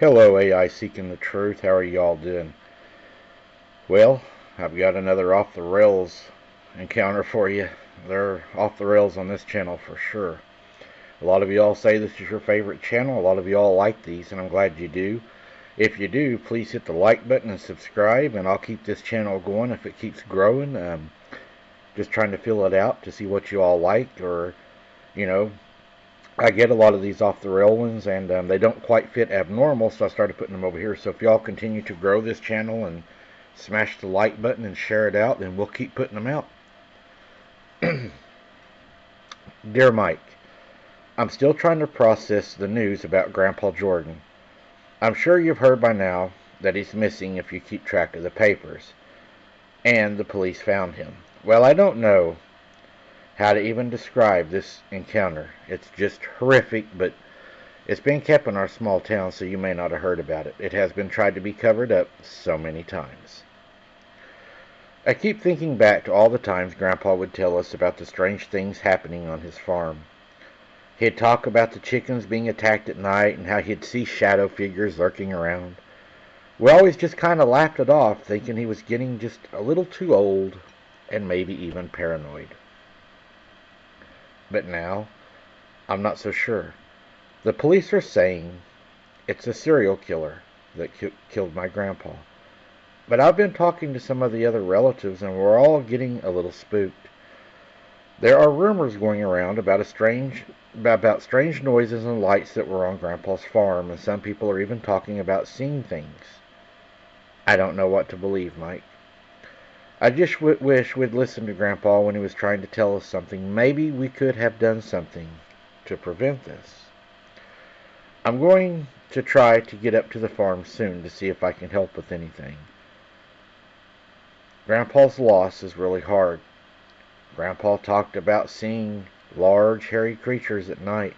Hello, AI Seeking the Truth. How are y'all doing? Well, I've got another off the rails encounter for you. They're off the rails on this channel for sure. A lot of y'all say this is your favorite channel. A lot of y'all like these, and I'm glad you do. If you do, please hit the like button and subscribe, and I'll keep this channel going if it keeps growing. Just trying to fill it out to see what you all like, or, you know, I get a lot of these off the rail ones, and they don't quite fit abnormal, so I started putting them over here. So if y'all continue to grow this channel and smash the like button and share it out, then we'll keep putting them out. Dear Mike, I'm still trying to process the news about Grandpa Jordan. I'm sure you've heard by now that he's missing if you keep track of the papers, and the police found him. Well, I don't know how to even describe this encounter. It's just horrific, but it's been kept in our small town, so you may not have heard about it. It has been tried to be covered up so many times. I keep thinking back to all the times Grandpa would tell us about the strange things happening on his farm. He'd talk about the chickens being attacked at night and how he'd see shadow figures lurking around. We always just kind of laughed it off, thinking he was getting just a little too old and maybe even paranoid. But now, I'm not so sure. The police are saying it's a serial killer that killed my grandpa. But I've been talking to some of the other relatives, and we're all getting a little spooked. There are rumors going around about strange noises and lights that were on Grandpa's farm, and some people are even talking about seeing things. I don't know what to believe, Mike. I just wish we'd listened to Grandpa when he was trying to tell us something. Maybe we could have done something to prevent this. I'm going to try to get up to the farm soon to see if I can help with anything. Grandpa's loss is really hard. Grandpa talked about seeing large, hairy creatures at night,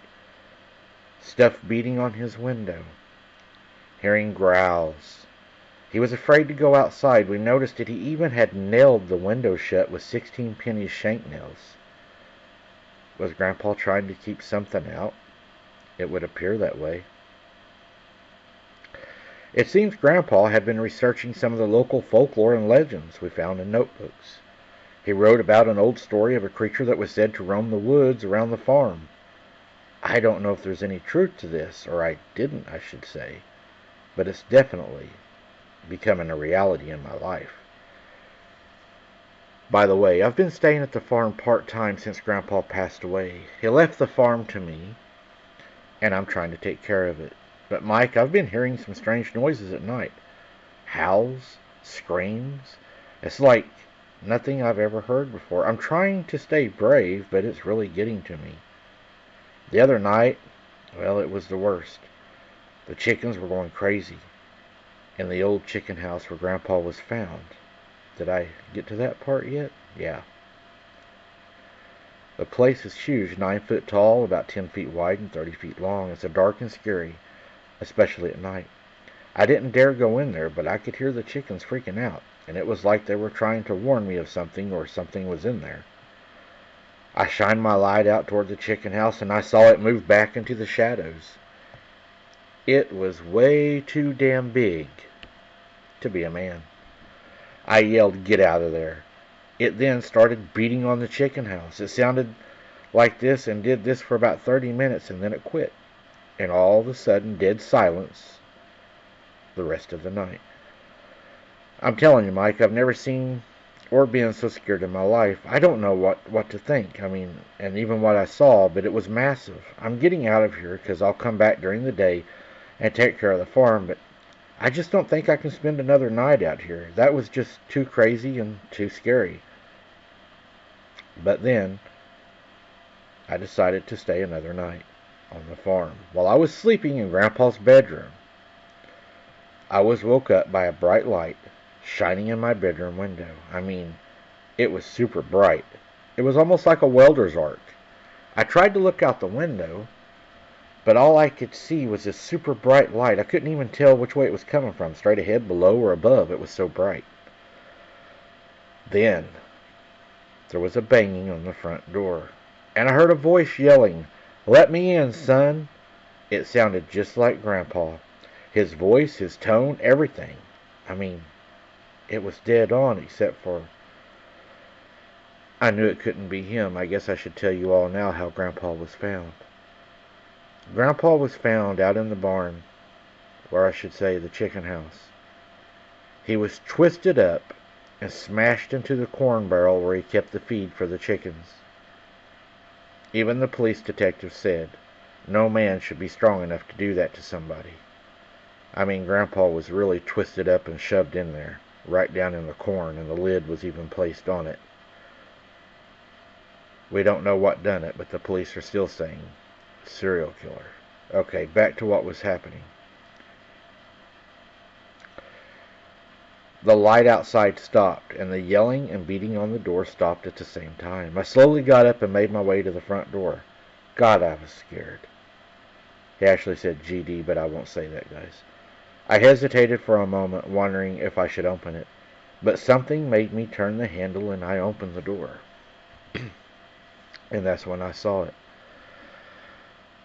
stuff beating on his window, hearing growls. He was afraid to go outside. We noticed that he even had nailed the window shut with 16-penny shank nails. Was Grandpa trying to keep something out? It would appear that way. It seems Grandpa had been researching some of the local folklore and legends we found in notebooks. He wrote about an old story of a creature that was said to roam the woods around the farm. I don't know if there's any truth to this, or I should say, but it's definitely becoming a reality in my life. By the way, I've been staying at the farm part-time since Grandpa passed away. He left the farm to me, and I'm trying to take care of it. But Mike, I've been hearing some strange noises at night. Howls, screams. It's like nothing I've ever heard before. I'm trying to stay brave, but it's really getting to me. The other night, well, it was the worst. The chickens were going crazy in the old chicken house where Grandpa was found. Did I get to that part yet? Yeah. The place is huge, 9 foot tall, about 10 feet wide, and 30 feet long. It's dark and scary, especially at night. I didn't dare go in there, but I could hear the chickens freaking out, and it was like they were trying to warn me of something, or something was in there. I shined my light out toward the chicken house, and I saw it move back into the shadows. It was way too damn big to be a man. I yelled, "Get out of there." It then started beating on the chicken house. It sounded like this and did this for about 30 minutes, and then it quit. And all of a sudden, dead silence the rest of the night. I'm telling you, Mike, I've never seen or been so scared in my life. I don't know what to think. And even what I saw, but it was massive. I'm getting out of here because I'll come back during the day and take care of the farm, but I just don't think I can spend another night out here. That was just too crazy and too scary. But then, I decided to stay another night on the farm. While I was sleeping in Grandpa's bedroom, I was woke up by a bright light shining in my bedroom window. It was super bright. It was almost like a welder's arc. I tried to look out the window, but all I could see was this super bright light. I couldn't even tell which way it was coming from, straight ahead, below, or above. It was so bright. Then, there was a banging on the front door, and I heard a voice yelling, "Let me in, son." It sounded just like Grandpa. His voice, his tone, everything. I mean, it was dead on, except for I knew it couldn't be him. I guess I should tell you all now how Grandpa was found. Grandpa was found out in the barn, or I should say the chicken house. He was twisted up and smashed into the corn barrel where he kept the feed for the chickens. Even the police detective said no man should be strong enough to do that to somebody. I mean, Grandpa was really twisted up and shoved in there, right down in the corn, and the lid was even placed on it. We don't know what done it, but the police are still saying serial killer. Okay, back to what was happening. The light outside stopped, and the yelling and beating on the door stopped at the same time. I slowly got up and made my way to the front door. God, I was scared. He actually said GD, but I won't say that, guys. I hesitated for a moment, wondering if I should open it, but something made me turn the handle, and I opened the door. And that's when I saw it.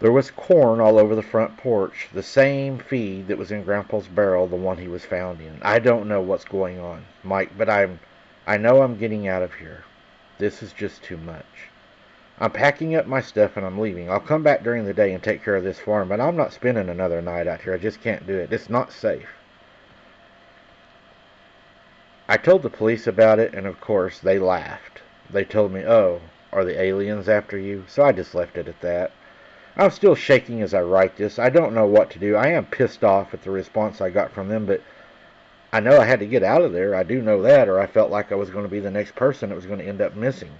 There was corn all over the front porch, the same feed that was in Grandpa's barrel, the one he was found in. I don't know what's going on, Mike, but I know I'm getting out of here. This is just too much. I'm packing up my stuff and I'm leaving. I'll come back during the day and take care of this farm, but I'm not spending another night out here. I just can't do it. It's not safe. I told the police about it, and of course, they laughed. They told me, "Oh, are the aliens after you?" So I just left it at that. I'm still shaking as I write this. I don't know what to do. I am pissed off at the response I got from them, but I know I had to get out of there. I do know that, or I felt like I was going to be the next person that was going to end up missing.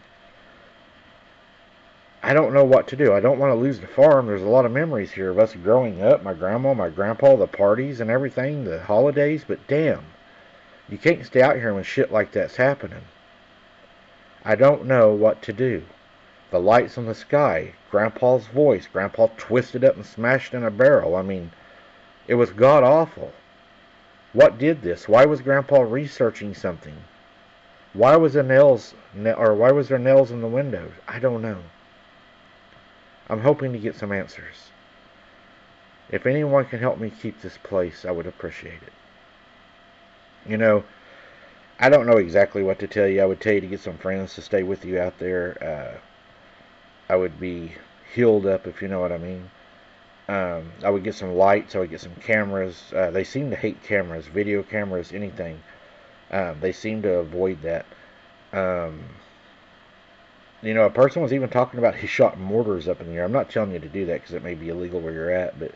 I don't know what to do. I don't want to lose the farm. There's a lot of memories here of us growing up, my grandma, my grandpa, the parties and everything, the holidays, but damn, you can't stay out here when shit like that's happening. I don't know what to do. The lights in the sky, Grandpa's voice, Grandpa twisted up and smashed in a barrel. I mean, it was god-awful. What did this? Why was Grandpa researching something? Why was there nails in the windows? I don't know. I'm hoping to get some answers. If anyone can help me keep this place, I would appreciate it. You know, I don't know exactly what to tell you. I would tell you to get some friends to stay with you out there. I would be healed up, if you know what I mean. I would get some lights. I would get some cameras. They seem to hate cameras, video cameras, anything. They seem to avoid that. You know, a person was even talking about he shot mortars up in the air. I'm not telling you to do that because it may be illegal where you're at, but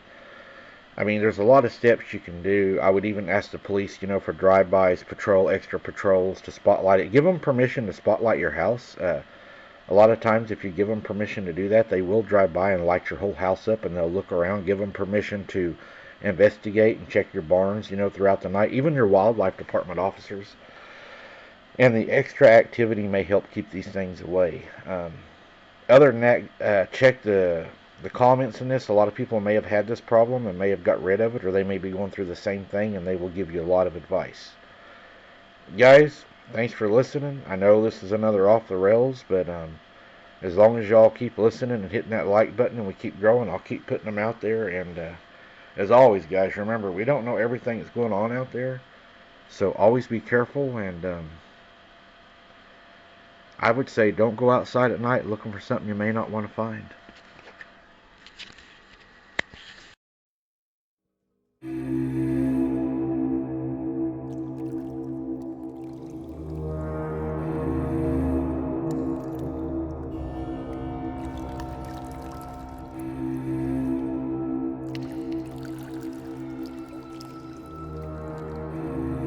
I mean, there's a lot of steps you can do. I would even ask the police, you know, for drive-bys, extra patrols to spotlight it. Give them permission to spotlight your house. A lot of times, if you give them permission to do that, they will drive by and light your whole house up, and they'll look around. Give them permission to investigate and check your barns, you know, throughout the night. Even your wildlife department officers. And the extra activity may help keep these things away. Other than that, check the comments in this. A lot of people may have had this problem and may have got rid of it, or they may be going through the same thing, and they will give you a lot of advice. Guys, thanks for listening. I know this is another off the rails, but as long as y'all keep listening and hitting that like button and we keep growing, I'll keep putting them out there. And as always, guys, remember, we don't know everything that's going on out there, so always be careful. And I would say don't go outside at night looking for something you may not want to find.